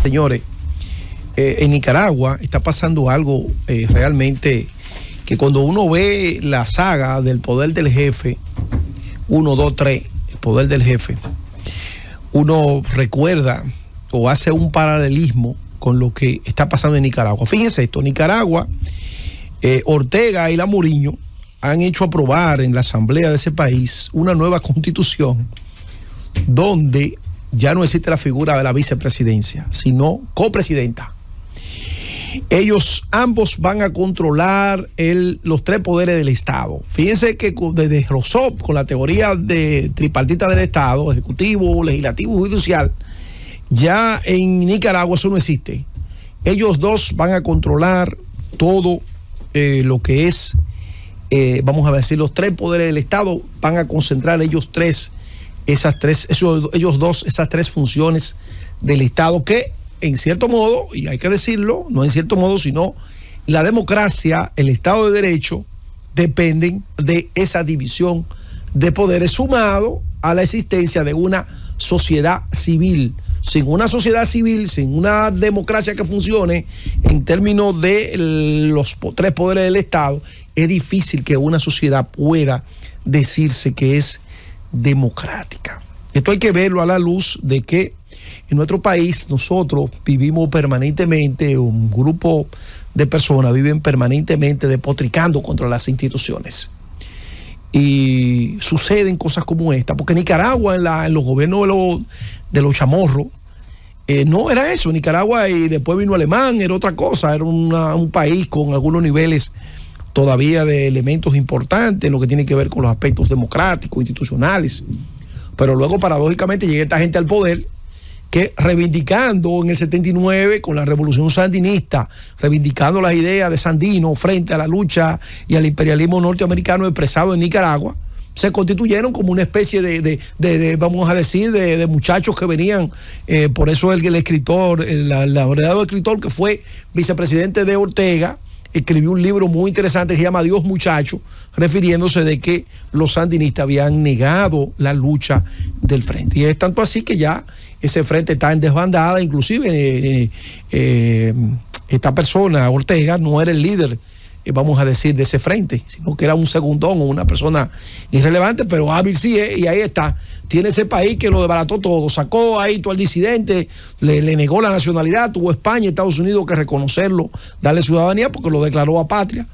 Señores, en Nicaragua está pasando algo realmente que cuando uno ve la saga del poder del jefe, 1, 2, 3, el poder del jefe, uno recuerda o hace un paralelismo con lo que está pasando en Nicaragua. Fíjense esto, Nicaragua, Ortega y Lamuriño han hecho aprobar en la asamblea de ese país una nueva constitución donde ya no existe la figura de la vicepresidencia, sino copresidenta. Ellos ambos van a controlar los 3 poderes del Estado. Fíjense que desde Rosop, con la teoría de tripartita del Estado, ejecutivo, legislativo y judicial, ya en Nicaragua eso no existe. Ellos dos van a controlar todo lo que es, vamos a decir, los 3 poderes del Estado, van a concentrar ellos dos, esas 3 funciones del Estado que, en cierto modo, y hay que decirlo, no en cierto modo, sino la democracia, el Estado de Derecho, dependen de esa división de poderes sumado a la existencia de una sociedad civil. Sin una sociedad civil, sin una democracia que funcione en términos de los 3 poderes del Estado, es difícil que una sociedad pueda decirse que es democrática. Esto hay que verlo a la luz de que en nuestro país nosotros vivimos permanentemente, un grupo de personas viven permanentemente despotricando contra las instituciones. Y suceden cosas como esta, porque Nicaragua en los gobiernos de los chamorros, no era eso. Nicaragua, y después vino Alemán, era otra cosa, era un país con algunos niveles todavía de elementos importantes en lo que tiene que ver con los aspectos democráticos, institucionales. Pero luego, paradójicamente, llega esta gente al poder que, reivindicando en el 79 con la revolución sandinista, reivindicando las ideas de Sandino frente a la lucha y al imperialismo norteamericano expresado en Nicaragua, se constituyeron como una especie de vamos a decir, de muchachos que venían, por eso el escritor, el laureado escritor que fue vicepresidente de Ortega, escribió un libro muy interesante que se llama Adiós Muchacho, refiriéndose de que los sandinistas habían negado la lucha del frente. Y es tanto así que ya ese frente está en desbandada. Inclusive esta persona, Ortega, no era el líder, vamos a decir, de ese frente, sino que era un segundón o una persona irrelevante, pero hábil sí es, y ahí está. Tiene ese país que lo desbarató todo, sacó ahí todo al disidente, le negó la nacionalidad, tuvo España y Estados Unidos que reconocerlo, darle ciudadanía porque lo declaró apatria.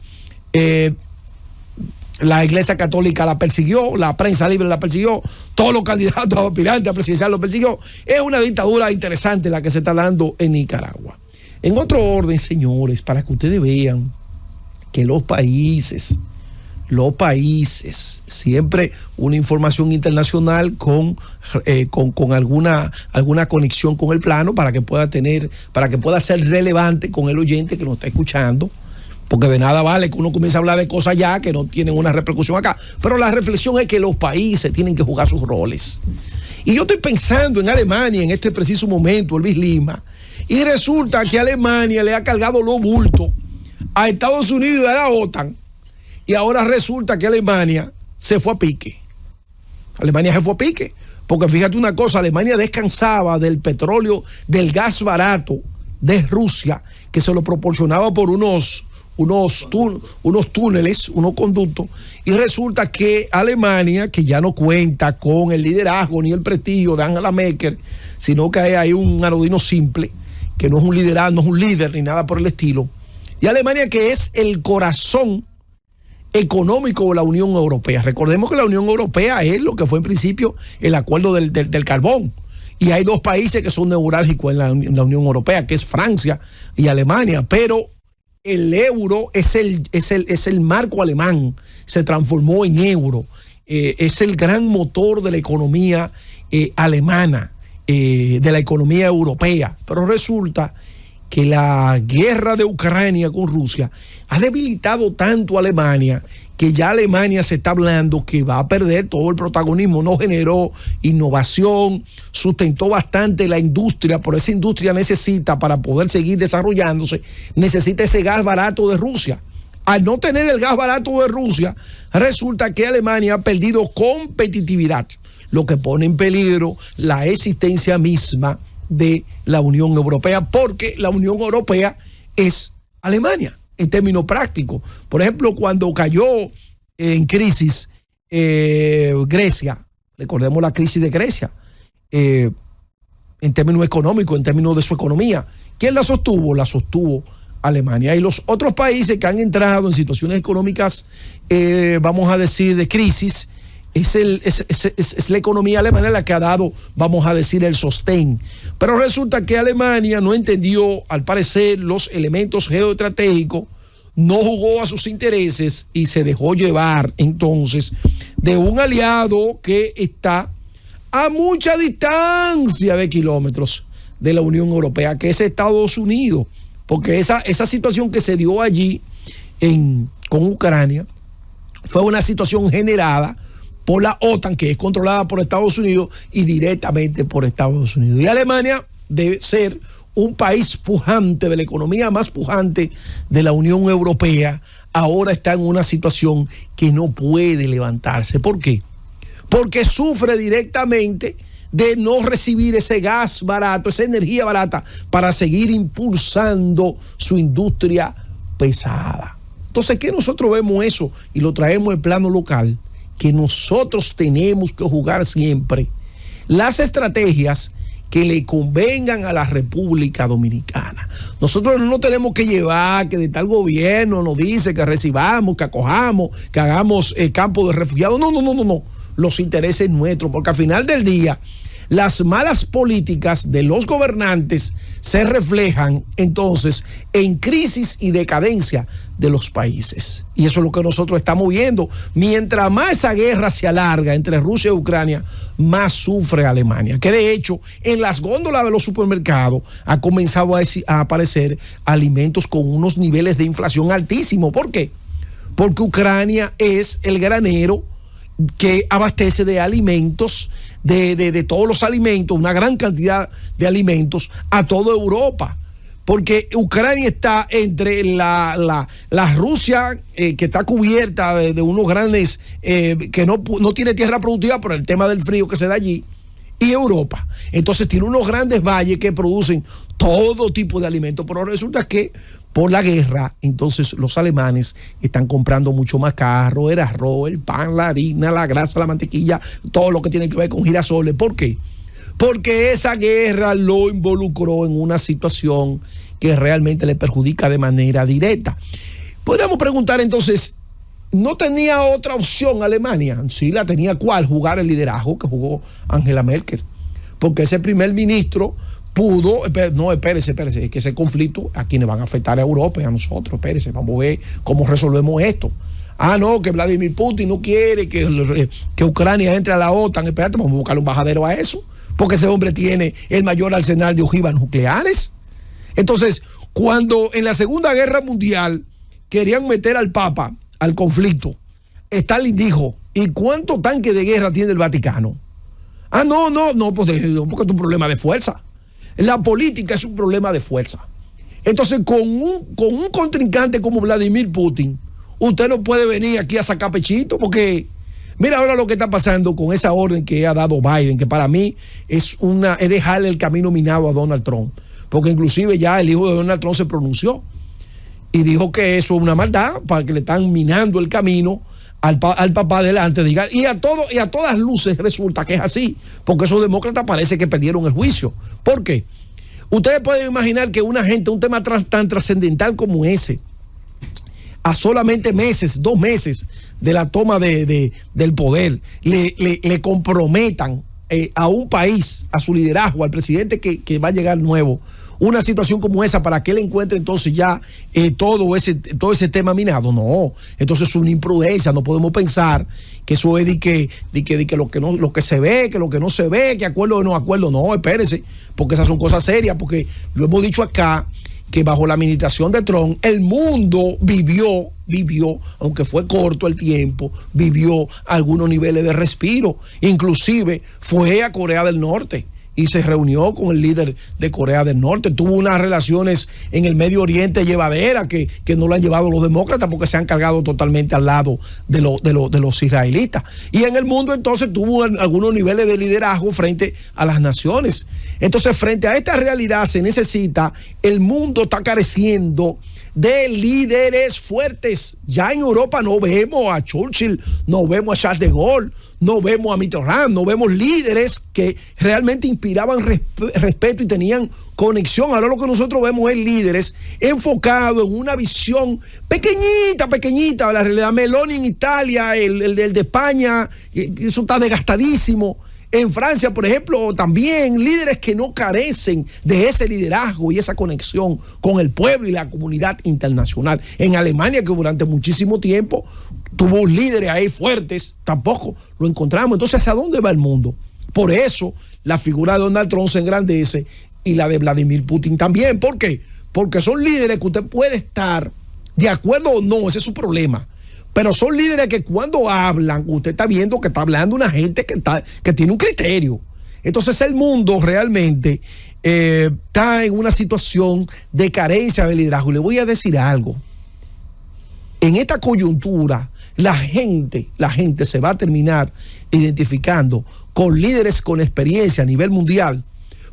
La Iglesia Católica la persiguió, la prensa libre la persiguió, todos los candidatos aspirantes a presidencial lo persiguió. Es una dictadura interesante la que se está dando en Nicaragua. En otro orden, señores, para que ustedes vean que los países, siempre una información internacional con alguna conexión con el plano para que pueda ser relevante con el oyente que nos está escuchando, porque de nada vale que uno comience a hablar de cosas ya que no tienen una repercusión acá. Pero la reflexión es que los países tienen que jugar sus roles. Y yo estoy pensando en Alemania en este preciso momento, Elvis Lima, y resulta que Alemania le ha cargado los bultos a Estados Unidos y a la OTAN, y ahora resulta que Alemania se fue a pique. Porque fíjate una cosa, Alemania descansaba del petróleo, del gas barato de Rusia, que se lo proporcionaba por unos túneles, unos conductos, y resulta que Alemania, que ya no cuenta con el liderazgo ni el prestigio de Angela Merkel, sino que hay un arodino simple, que no es un liderazgo, no es un líder ni nada por el estilo, y Alemania, que es el corazón económico de la Unión Europea. Recordemos que la Unión Europea es lo que fue en principio el acuerdo del carbón, y hay 2 países que son neurálgicos en la Unión Europea, que es Francia y Alemania, pero el euro es el marco alemán, se transformó en euro, es el gran motor de la economía alemana, de la economía europea. Pero resulta que la guerra de Ucrania con Rusia ha debilitado tanto a Alemania que ya Alemania se está hablando que va a perder todo el protagonismo. No generó innovación, sustentó bastante la industria, pero esa industria necesita, para poder seguir desarrollándose, necesita ese gas barato de Rusia. Al no tener el gas barato de Rusia, resulta que Alemania ha perdido competitividad, lo que pone en peligro la existencia misma de la Unión Europea, porque la Unión Europea es Alemania en términos prácticos. Por ejemplo, cuando cayó en crisis Grecia, recordemos la crisis de Grecia, en términos económicos, en términos de su economía, ¿quién la sostuvo? La sostuvo Alemania. Y los otros países que han entrado en situaciones económicas, vamos a decir, de crisis, es la economía alemana la que ha dado, vamos a decir, el sostén. Pero resulta que Alemania no entendió, al parecer, los elementos geoestratégicos, no jugó a sus intereses y se dejó llevar entonces de un aliado que está a mucha distancia de kilómetros de la Unión Europea, que es Estados Unidos, porque esa situación que se dio allí con Ucrania fue una situación generada por la OTAN, que es controlada por Estados Unidos y directamente por Estados Unidos. Y Alemania debe ser un país pujante, de la economía más pujante de la Unión Europea, ahora está en una situación que no puede levantarse. ¿Por qué? Porque sufre directamente de no recibir ese gas barato, esa energía barata, para seguir impulsando su industria pesada. Entonces, ¿qué nosotros vemos eso y lo traemos al plano local? Que nosotros tenemos que jugar siempre las estrategias que le convengan a la República Dominicana. Nosotros no nos tenemos que llevar que de tal gobierno nos dice que recibamos, que acojamos, que hagamos campo de refugiados. No. Los intereses nuestros, porque al final del día las malas políticas de los gobernantes se reflejan entonces en crisis y decadencia de los países. Y eso es lo que nosotros estamos viendo. Mientras más esa guerra se alarga entre Rusia y Ucrania, más sufre Alemania. Que de hecho, en las góndolas de los supermercados ha comenzado a aparecer alimentos con unos niveles de inflación altísimos. ¿Por qué? Porque Ucrania es el granero que abastece de alimentos, de todos los alimentos, una gran cantidad de alimentos a toda Europa. Porque Ucrania está entre la Rusia, que está cubierta de unos grandes, que no tiene tierra productiva por el tema del frío que se da allí, y Europa. Entonces tiene unos grandes valles que producen todo tipo de alimentos, pero resulta que por la guerra, entonces los alemanes están comprando mucho más caro, el arroz, el pan, la harina, la grasa, la mantequilla, todo lo que tiene que ver con girasoles. ¿Por qué? Porque esa guerra lo involucró en una situación que realmente le perjudica de manera directa. Podríamos preguntar entonces, ¿no tenía otra opción Alemania? Sí la tenía. ¿Cuál? Jugar el liderazgo que jugó Angela Merkel. Porque ese primer ministro pudo, no, espérese, es que ese conflicto a quienes van a afectar a Europa y a nosotros, espérese, vamos a ver cómo resolvemos esto. No, que Vladimir Putin no quiere que Ucrania entre a la OTAN, espérate, vamos a buscarle un bajadero a eso, porque ese hombre tiene el mayor arsenal de ojivas nucleares. Entonces, cuando en la Segunda Guerra Mundial querían meter al Papa al conflicto, Stalin dijo, ¿y cuántos tanques de guerra tiene el Vaticano? No, porque es un problema de fuerza. La política es un problema de fuerza. Entonces, con un contrincante como Vladimir Putin, usted no puede venir aquí a sacar pechito, porque mira ahora lo que está pasando con esa orden que ha dado Biden, que para mí es dejarle el camino minado a Donald Trump, porque inclusive ya el hijo de Donald Trump se pronunció y dijo que eso es una maldad, para que le están minando el camino al papá adelante, diga, y a todas luces resulta que es así, porque esos demócratas parece que perdieron el juicio. ¿Por qué? Ustedes pueden imaginar que un tema tan trascendental como ese, a solamente 2 meses de la toma del poder, le comprometan a un país, a su liderazgo, al presidente que va a llegar nuevo, una situación como esa, para que él encuentre entonces ya todo ese tema minado. No, entonces es una imprudencia. No podemos pensar que eso es de que lo que se ve, que lo que no se ve, que acuerdo o no acuerdo. No, espérese, porque esas son cosas serias, porque lo hemos dicho acá, que bajo la administración de Trump el mundo vivió, aunque fue corto el tiempo, vivió algunos niveles de respiro. Inclusive fue a Corea del Norte y se reunió con el líder de Corea del Norte. Tuvo unas relaciones en el Medio Oriente llevadera que no lo han llevado los demócratas porque se han cargado totalmente al lado de los israelitas. Y en el mundo entonces tuvo algunos niveles de liderazgo frente a las naciones. Entonces, frente a esta realidad se necesita, el mundo está careciendo de líderes fuertes. Ya en Europa no vemos a Churchill, no vemos a Charles de Gaulle, no vemos a Mitterrand, no vemos líderes que realmente inspiraban respeto y tenían conexión. Ahora lo que nosotros vemos es líderes enfocados en una visión pequeñita de la realidad. Meloni en Italia, el de España, eso está desgastadísimo. En Francia, por ejemplo, también líderes que no carecen de ese liderazgo y esa conexión con el pueblo y la comunidad internacional. En Alemania, que durante muchísimo tiempo tuvo líderes ahí fuertes, tampoco lo encontramos. Entonces, ¿hacia dónde va el mundo? Por eso, la figura de Donald Trump se engrandece y la de Vladimir Putin también. ¿Por qué? Porque son líderes que usted puede estar de acuerdo o no, ese es su problema. Pero son líderes que cuando hablan, usted está viendo que está hablando una gente que tiene un criterio. Entonces el mundo realmente está en una situación de carencia de liderazgo. Y le voy a decir algo. En esta coyuntura, la gente se va a terminar identificando con líderes con experiencia a nivel mundial,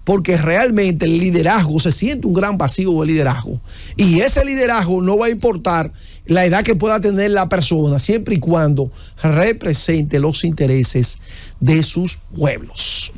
porque realmente el liderazgo, se siente un gran vacío de liderazgo. Y ese liderazgo no va a importar la edad que pueda tener la persona, siempre y cuando represente los intereses de sus pueblos.